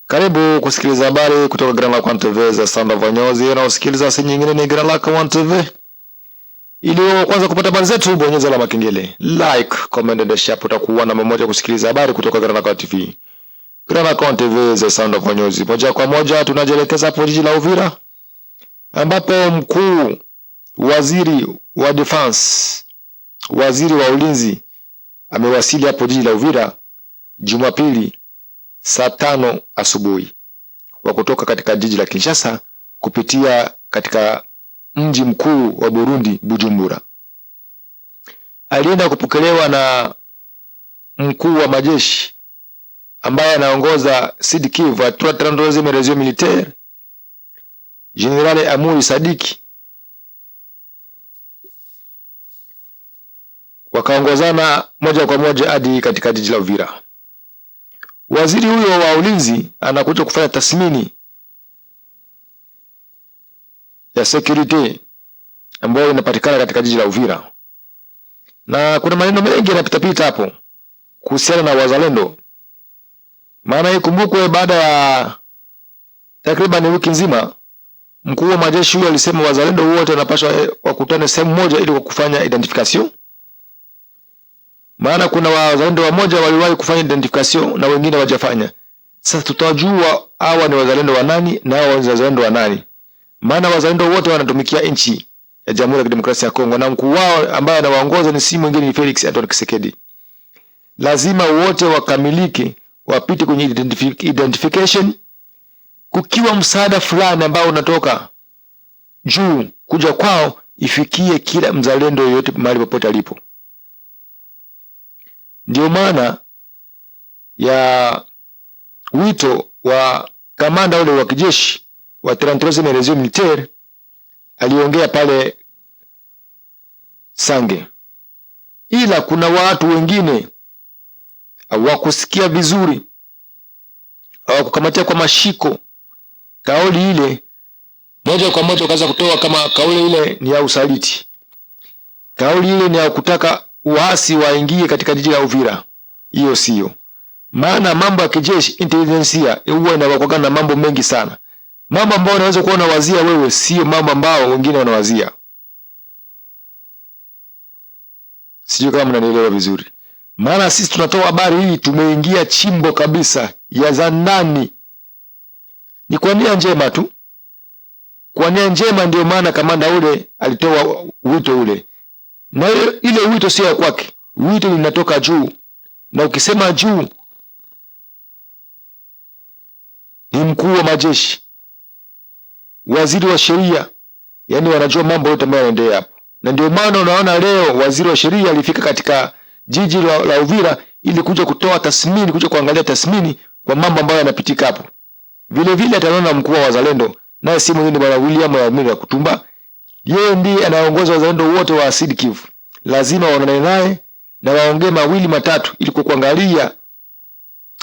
Karibu kusikiliza habari kutoka Grand Lac One TV za Sound of Wanyozi, na usikiliza si nyingine ni Grand Lac One TV. Ili kwanza kupata habari zetu, bonyeza alama kengele, like, comment and share, utakuwa na mmoja kusikiliza habari kutoka Grand Lac One TV. Grand Lac One TV za Sound of Wanyozi. Moja kwa moja tunajielekeza hapo jiji la Uvira, ambapo mkuu waziri wa defense, waziri wa ulinzi amewasili hapo jiji la Uvira Jumapili saa 5 asubuhi wa kutoka katika jiji la Kinshasa kupitia katika mji mkuu wa Burundi Bujumbura. Alienda kupokelewa na mkuu wa majeshi ambaye anaongoza Sud Kivu à 33e région militaire, General Amuri Sadiki. Wakaongozana moja kwa moja hadi katika jiji la Uvira. Waziri huyo wa ulinzi anakuja kufanya tathmini ya security ambayo inapatikana katika jiji la Uvira. Na kuna maneno mengi yanapita hapo kuhusiana na wazalendo. Maana ikumbukwe baada ya takriban wiki nzima mkuu wa majeshi huyo alisema wazalendo wote wanapaswa wakutane sehemu moja ili kufanya identification. Maana kuna wazalendo wamoja waliwahi kufanya identification na wengine hawajafanya. Sasa tutajua hawa ni wazalendo wa nani na hawa ni wazalendo wa nani. Maana wazalendo wote wanatumikia nchi ya Jamhuri ya Kidemokrasia ya Kongo, na mkuu wao ambaye anawaongoza ni si mwingine ni Felix Antoine Tshisekedi. Lazima wote wakamilike, wapite kwenye identification. Kukiwa msaada fulani ambao unatoka juu kuja kwao, ifikie kila mzalendo yote mahali popote alipo. Ndio maana ya wito wa kamanda ule wa kijeshi wa 33e région militaire aliongea pale Sange. Ila kuna watu wengine hawakusikia vizuri, hawakukamatia kwa mashiko kauli ile, moja kwa moja kaanza kutoa kama kauli ile ni ya usaliti. Kauli ile ni ya kutaka waasi waingie katika jiji la Uvira. Hiyo sio. Maana mambo ya kijeshi, intelligence huwa inawakwaka na mambo mengi sana. Mambo ambayo unaweza kuona wazia wewe sio mambo ambao wengine wanawazia. Sijui kama mnanielewa vizuri. Maana sisi tunatoa habari hii, tumeingia chimbo kabisa ya zanani. Ni kwa nia njema tu. Kwa nia njema ndio maana kamanda ule alitoa wito ule. Na ile wito sio kwake. Wito linatoka juu. Na ukisema juu ni mkuu wa majeshi, waziri wa sheria, yani wanajua mambo yote ambayo yanaendelea hapo. Na ndio maana unaona leo waziri wa sheria alifika katika jiji la Uvira ili kuja kutoa tathmini, kuja kuangalia tathmini kwa mambo ambayo yanapitika hapo. Vile vile ataona mkuu wa wazalendo, naye si mwingine bwana William Yamira Kutumba. Yeye ndiye anaongoza wazalendo wote wa Sud Kivu. Lazima waonane naye na waongee mawili matatu ili kuangalia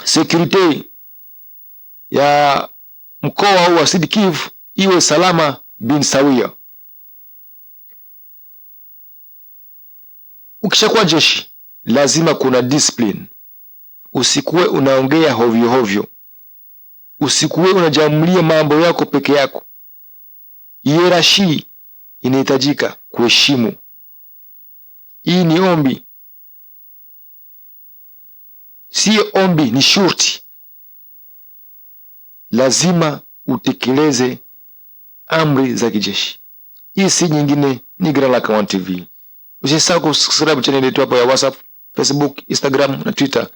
security ya mkoa wa Sud Kivu iwe salama bin sawia. Ukishakuwa jeshi lazima kuna discipline. Usikuwe unaongea hovyo hovyo. Usikuwe unajamulia mambo yako peke yako. Hierarchy inahitajika kuheshimu. Hii ni ombi. Sio ombi, ni shurti. Lazima utekeleze amri za kijeshi. Hii si nyingine, ni Grand Lac One TV. Usisahau kusubscribe channel yetu hapo ya WhatsApp, Facebook, Instagram na Twitter.